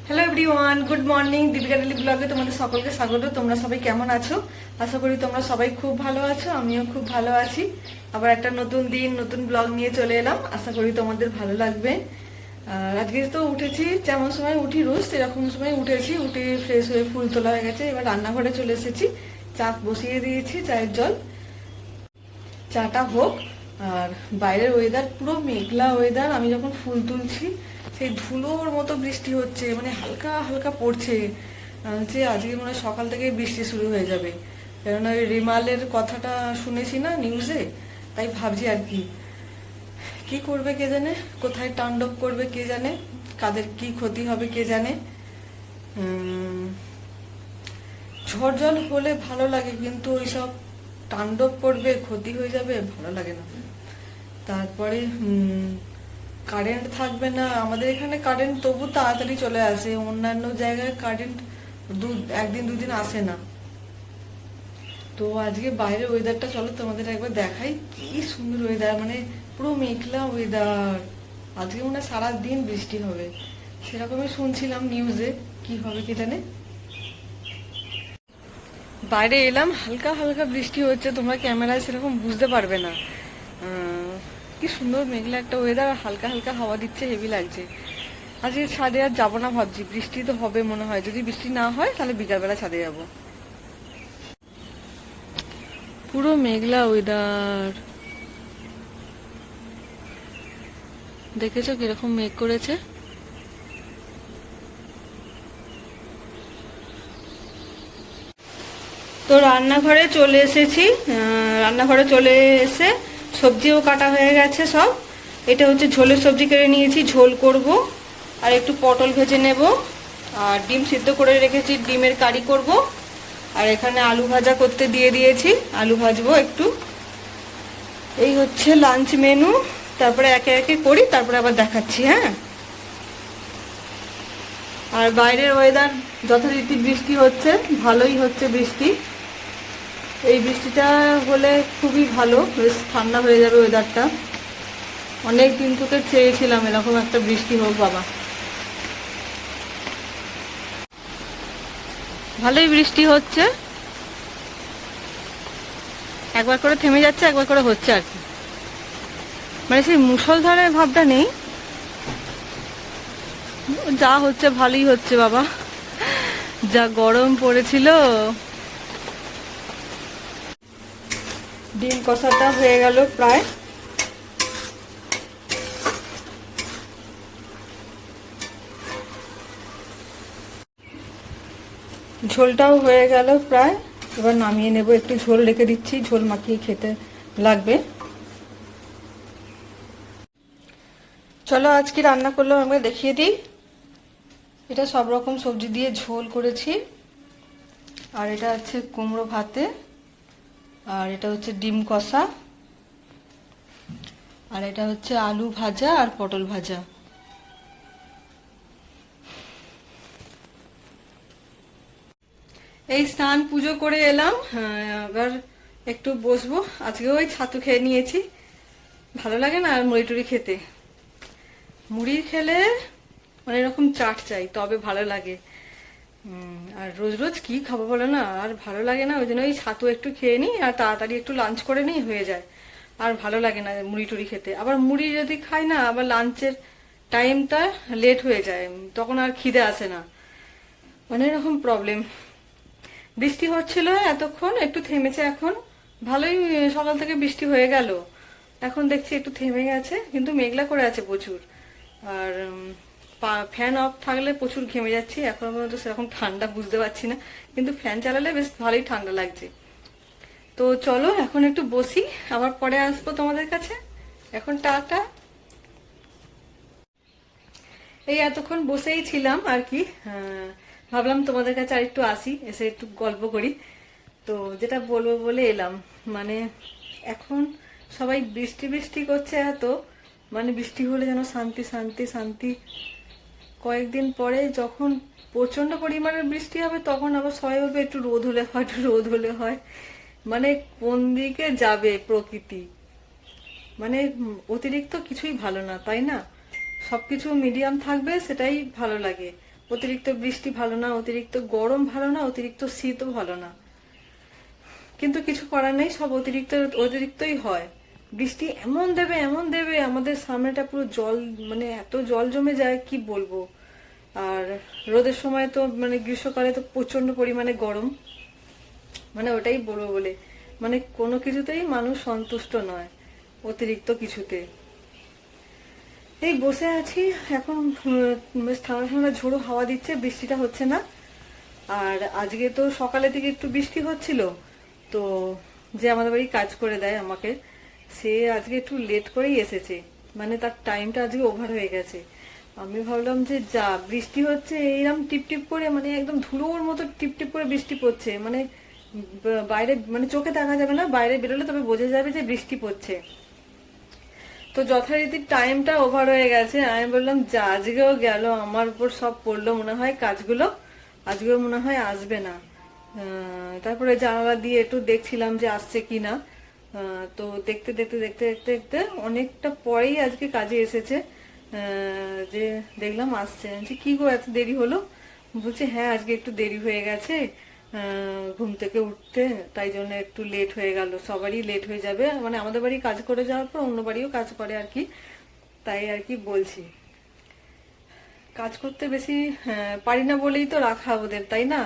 Hello everyone, good morning. Deepika daily ব্লগে তোমাদের সকলকে স্বাগত। তোমরা সবাই কেমন আছো? আশা করি তোমরা সবাই খুব ভালো আছো, আমিও খুব ভালো আছি। আবার একটা নতুন দিন, নতুন ব্লগ নিয়ে চলে এলাম। আশা করি তোমাদের ভালো লাগবে। আর আজকে তো উঠেছি, যেমন সময় উঠি রোজ সেরকম সময় উঠেছি। উঠে ফ্রেশ হয়ে ফুল তোলা হয়ে গেছে। এবার রান্নাঘরে চলে এসেছি, চা বসিয়ে দিয়েছি, চায়ের জল। চাটা হোক। আর বাইরের ওয়েদার পুরো মেঘলা ওয়েদার। আমি যখন ফুল তুলছি সেই ধুলোর মতো বৃষ্টি হচ্ছে, মানে হালকা হালকা পড়ছে। যে আজকে মনে হয় সকাল থেকে বৃষ্টি শুরু হয়ে যাবে, কেননা ওই রিমালের কথাটা শুনেছি না নিউজে। তাই ভাবছি আর কি কি করবে কে জানে, কোথায় তাণ্ডব করবে কে জানে, কাদের কি ক্ষতি হবে কে জানে। ঝড় জল হলে ভালো লাগে, কিন্তু ওইসব তাণ্ডব করবে, ক্ষতি হয়ে যাবে, ভালো লাগে না। তারপরে কারেন্ট থাকবে না। আমাদের এখানে কারেন্ট তবু তাড়াতাড়ি চলে আসে, অন্যান্য জায়গায় কারেন্ট একদিন দুদিন আসে না। তো আজকে বাইরের ওয়েদারটা চলো তোমাদের একবার দেখাই। কি সুন্দর ওয়েদার, মানে পুরো মেঘলা ওয়েদার। আজকে মনে হয় সারাদিন বৃষ্টি হবে, সেরকমই শুনছিলাম নিউজে। কি হবে কি জানে। বাইরে এলাম, হালকা হালকা বৃষ্টি হচ্ছে, তোমরা ক্যামেরায় সেরকম বুঝতে পারবে না। কি সুন্দর মেঘলা একটা ওয়েদার, হালকা হালকা হাওয়া দিচ্ছে, হেভি লাগছে। আজকে ছাদে আর যাবো না ভাবছি, বৃষ্টি তো হবে মনে হয়। যদি বৃষ্টি না হয় তাহলে বিকালবেলা ছাদে যাব। পুরো মেঘলা ওয়েদার, দেখেছো কিরকম মেঘ করেছে। তো রান্নাঘরে চলে এসেছি। রান্নাঘরে চলে এসে সবজিও কাটা হয়ে গেছে সব। এটা হচ্ছে ঝোলের সবজি কেটে নিয়েছি, ঝোল করব। আর একটু পটল ভেজে নেব। আর ডিম সিদ্ধ করে রেখেছি, ডিমের কারি করব। আর এখানে আলু ভাজা করতে দিয়ে দিয়েছি, আলু ভাজবো একটু। এই হচ্ছে লাঞ্চ মেনু। তারপরে একে একে করি, তারপরে আবার দেখাচ্ছি। হ্যাঁ। আর বাইরের ওয়েদার যথারীতি বৃষ্টি হচ্ছে, ভালোই হচ্ছে বৃষ্টি। এই বৃষ্টিটা হলে খুবই ভালো, বেশ ঠান্ডা হয়ে যাবে ওয়েদারটা। অনেক দিন থেকে চেয়েছিলাম এরকম একটা বৃষ্টি হোক বাবা। ভালোই বৃষ্টি হচ্ছে, একবার করে থেমে যাচ্ছে, একবার করে হচ্ছে আর কি। মানে সেই মুষলধারে ভাবটা নেই, যা হচ্ছে ভালোই হচ্ছে বাবা। যা গরম পড়েছিল। ডিম কষাটা হয়ে গেল প্রায়। ঝোলটাও হয়ে গেল প্রায়। এবার নামিয়ে নেব, একটু ঝোল রেখে দিচ্ছি, ঝোল মাখিয়ে খেতে লাগবে। চলো আজ কি রান্না করলাম আমাকে দেখিয়ে দিই। এটা সব রকম সবজি দিয়ে ঝোল করেছি। আর এটা হচ্ছে কুমড়ো ভাতে। আর এটা হচ্ছে ডিম কষা। আর এটা হচ্ছে আলু ভাজা আর পটল ভাজা। এই স্নান পুজো করে এলাম। এবার একটু বসবো। আজকে ওই ছাতু খেয়ে নিয়েছি, ভালো লাগে না আর মুড়ি টুড়ি খেতে। মুড়ি খেলে মানে এরকম চাট চাই, তবে ভালো লাগে। আর রোজ রোজ কি খাবো বলো না, আর ভালো লাগে না। ওই জন্য ওই ছাতু একটু খেয়ে নিই, আর তাড়াতাড়ি একটু লাঞ্চ করে নিই, হয়ে যায়। আর ভালো লাগে না মুড়ি টুড়ি খেতে। আবার মুড়ি যদি খাই না, আবার লাঞ্চের টাইমটা লেট হয়ে যায়, তখন আর খিদে আসে না, মানে এরকম প্রবলেম। বৃষ্টি হচ্ছিল এতক্ষণ, একটু থেমেছে এখন। ভালোই সকাল থেকে বৃষ্টি হয়ে গেল, এখন দেখছি একটু থেমে গেছে, কিন্তু মেঘলা করে আছে প্রচুর। আর ফ্যান অফ থাকলে প্রচুর ঘেমে যাচ্ছি। এখন পর্যন্ত সেরকম ঠান্ডা বুঝতে পারছি না, কিন্তু ফ্যান চালালে বেশ ভালোই ঠান্ডা লাগছে। তো চলো এখন একটু বসি, আবার পরে আসবো তোমাদের কাছে। এখন টাটা। এই এতক্ষণ বসেই ছিলাম আর কি। ভাবলাম তোমাদের কাছে আর একটু আসি, এসে একটু গল্প করি। তো যেটা বলবো বলে এলাম, মানে এখন সবাই বৃষ্টি বৃষ্টি করছে এত, মানে বৃষ্টি হলে যেন শান্তি শান্তি শান্তি। কয়েকদিন পরে যখন প্রচন্ড পরিমাণে বৃষ্টি হবে, তখন আবার সবাই বলবে একটু রোদ হলে হয়, একটু রোদ হলে হয়। মানে কোন দিকে যাবে প্রকৃতি, মানে অতিরিক্ত কিছুই ভালো না, তাই না? সবকিছু মিডিয়াম থাকবে, সেটাই ভালো লাগে। অতিরিক্ত বৃষ্টি ভালো না, অতিরিক্ত গরম ভালো না, অতিরিক্ত শীতও ভালো না, কিন্তু কিছু করার নেই, সব অতিরিক্ত অতিরিক্তই হয়। বৃষ্টি এমন দেবে আমাদের সামনেটা পুরো জল, মানে এত জল জমে যায় কি বলবো। আর রোদের সময় তো মানে গ্রীষ্মকালে তো প্রচন্ড পরিমাণে গরম, মানে ওটাই বলবো বলে, মানে কোনো কিছুতেই মানুষ সন্তুষ্ট নয়, অতিরিক্ত কিছুতে। এই বসে আছি এখন, বেশ ঠান্ডা ঠান্ডা ঝোড়ো হাওয়া দিচ্ছে, বৃষ্টিটা হচ্ছে না। আর আজকে তো সকালে থেকে একটু বৃষ্টি হচ্ছিল, তো যে আমাদের বাড়ি কাজ করে দেয় আমাকে, সে আজকে একটু লেট করেই এসেছে, মানে তার টাইমটা আজকে ওভার হয়ে গেছে। আমি ভাবলাম যে যা বৃষ্টি হচ্ছে এইরকম টিপ টিপ করে, মানে একদম ধুলোর মতো টিপ টিপ করে বৃষ্টি পড়ছে, মানে বাইরে মানে চোখে দেখা যাবে না, বাইরে বেরোলে তবে বোঝা যাবে যে বৃষ্টি পড়ছে। তো যথারীতি টাইমটা ওভার হয়ে গেছে, আমি বললাম যা আজকেও গেল, আমার উপর সব পড়লো মনে হয় কাজগুলো, আজকেও মনে হয় আসবে না। তারপরে জানালা দিয়ে একটু দেখছিলাম যে আসছে কিনা, তো দেখতে দেখতে দেখতে দেখতে দেখতে অনেকটা পরেই আজকে কাজে এসেছে, যে দেখলাম আসছে, যে কি গো এত দেরি হলো, বলছে হ্যাঁ আজকে একটু দেরি হয়ে গেছে ঘুম থেকে উঠতে, তাই জন্য একটু লেট হয়ে গেল, সবারই লেট হয়ে যাবে, মানে আমাদের বাড়ি কাজ করে যাওয়ার পর অন্য বাড়িও কাজ করে আর কি, তাই আর কি বলছি। কাজ করতে বেশি পারি না বলেই তো রাখা ওদের, তাই না?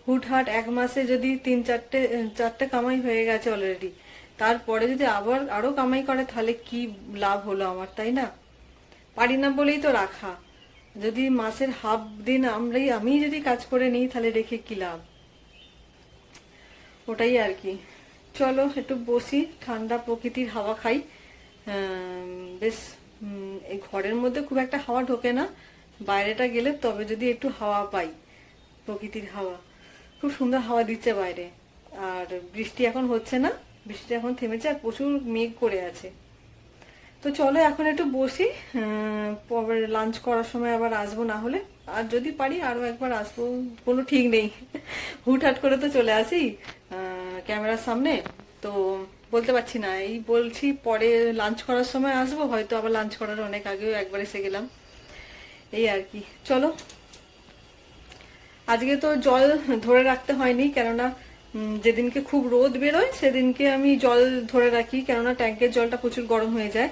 হুটহাট এক মাসে যদি তিন চারটে চারটে কামাই হয়ে গেছে অলরেডি, তারপরে যদি আবার আরো কামাই করে তাহলে কি লাভ হলো আমার, তাই না? পারি না বলেই তো রাখা। যদি মাসের হাফ দিন আমি যদি কাজ করে নিই তাহলে রেখে কি লাভ, ওটাই আর কি। চলো একটু বসি, ঠান্ডা প্রকৃতির হাওয়া খাই। বেশ এই ঘরের মধ্যে খুব একটা হাওয়া ঢোকে না, বাইরেটা গেলে তবে যদি একটু হাওয়া পাই, প্রকৃতির হাওয়া, খুব সুন্দর হাওয়া দিচ্ছে বাইরে। আর বৃষ্টি এখন হচ্ছে না, বৃষ্টি এখন থেমেছে, আর প্রচুর মেঘ করে আছে। তো চলো এখন একটু বসি, পরে লাঞ্চ করার সময় আবার আসবো, না হলে আর যদি পারি আরো একবার আসবো, কোনো ঠিক নেই। হুটহাট করে তো চলে আসি ক্যামেরার সামনে, তো বলতে পারছি না, এই বলছি পরে লাঞ্চ করার সময় আসবো, হয়তো আবার লাঞ্চ করার অনেক আগেও একবার এসে গেলাম, এই আর কি। চলো, আজকে তো জল ধরে রাখতে হয়নি, কেননা যেদিনকে খুব রোদ বেরোয় সেদিনকে আমি জল ধরে রাখি, কেননা ট্যাঙ্কের জলটা প্রচুর গরম হয়ে যায়।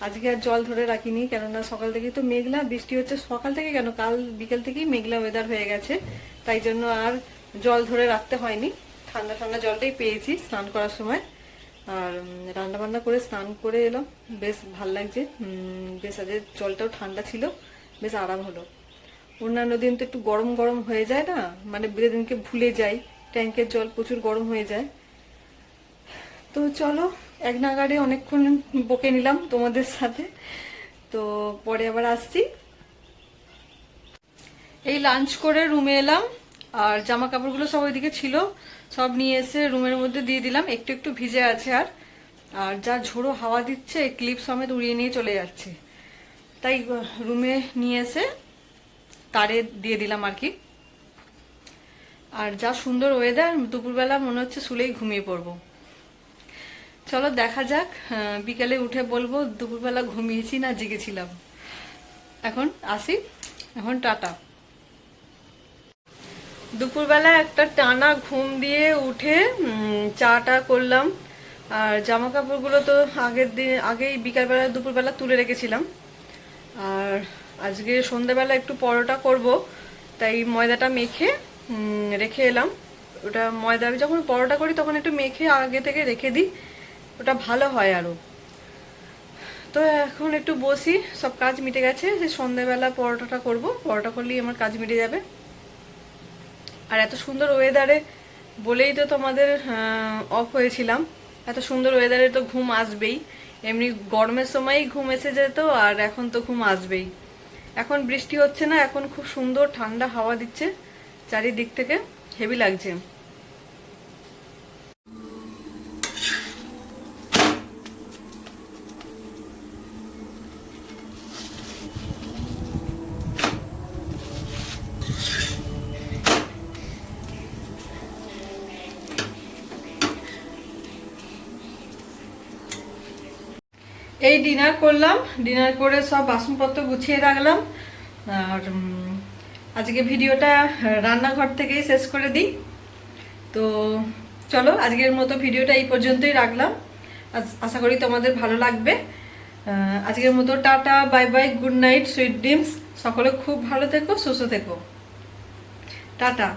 আজকে আর জল ধরে রাখিনি, কেননা সকাল থেকেই তো মেঘলা, বৃষ্টি হচ্ছে সকাল থেকে, কেন কাল বিকেল থেকেই মেঘলা ওয়েদার হয়ে গেছে, তাই জন্য আর জল ধরে রাখতে হয়নি। ঠান্ডা ঠান্ডা জলটাই পেয়েছি স্নান করার সময়, আর রান্না বান্না করে স্নান করে এলাম, বেশ ভাল লাগছে। বেশ আজকে জলটাও ঠান্ডা ছিল, বেশ আরাম হলো। অন্যান্য দিন তো একটু গরম গরম হয়ে যায় না, মানে যেদিনকে ভুলে যাই ট্যাঙ্কের জল প্রচুর গরম হয়ে যায়। তো চলো, এক নাগাড়ে অনেকক্ষণ বকে নিলাম তোমাদের সাথে, তো পরে আবার আসছি। এই লাঞ্চ করে রুমে এলাম, আর জামা কাপড়গুলো সব ওইদিকে ছিল, সব নিয়ে এসে রুমের মধ্যে দিয়ে দিলাম, একটু একটু ভিজে আছে। আর যা ঝোড়ো হাওয়া দিচ্ছে ক্লিপ সমেত উড়িয়ে নিয়ে চলে যাচ্ছে, তাই রুমে নিয়ে এসে তারে দিয়ে দিলাম আর কি। আর যা সুন্দর ওয়েদার, দুপুরবেলা মনে হচ্ছে শুলেই ঘুমিয়ে পড়বো। চলো দেখা যাক, বিকেলে উঠে বলবো দুপুরবেলা ঘুমিয়েছি না জেগেছিলাম। এখন আসি, এখন টাটা। দুপুরবেলা একটা টানা ঘুম দিয়ে উঠে চাটা করলাম, আর জামা কাপড়গুলো তো আগেই বিকালবেলা দুপুরবেলা তুলে রেখেছিলাম। আর আজকে সন্ধ্যাবেলা একটু পরোটা করব, তাই ময়দাটা মেখে রেখে এলাম। ওটা ময়দা আমি যখন পরোটা করি তখন একটু মেখে আগে থেকে রেখে দিই, ওটা ভালো হয় আরো। তো এখন একটু বসি, সব কাজ মিটে গেছে, যে সন্ধ্যাবেলা পরোটাটা করব, পরোটা করলেই আমার কাজ মিটে যাবে। আর এত সুন্দর ওয়েদারে বলেই তো তোমাদের অফ হয়েছিলাম, এত সুন্দর ওয়েদারে তো ঘুম আসবেই, এমনি গরমের সময়ই ঘুম এসে যেত, আর এখন তো ঘুম আসবেই। এখন বৃষ্টি হচ্ছে না, এখন খুব সুন্দর ঠান্ডা হাওয়া দিচ্ছে চারিদিক থেকে, হেভি লাগছে। এই ডিনার করলাম, ডিনার করে সব বাসনপত্র গুছিয়ে রাখলাম, আর আজকে ভিডিওটা রান্নাঘর থেকেই শেষ করে দিই। তো চলো আজকের মতো ভিডিওটা এই পর্যন্তই রাখলাম। আশা করি তোমাদের ভালো লাগবে। আজকের মতো tata, bye bye, good night, sweet dreams. সকলে খুব ভালো থেকো, সুস্থ থেকো। টাটা।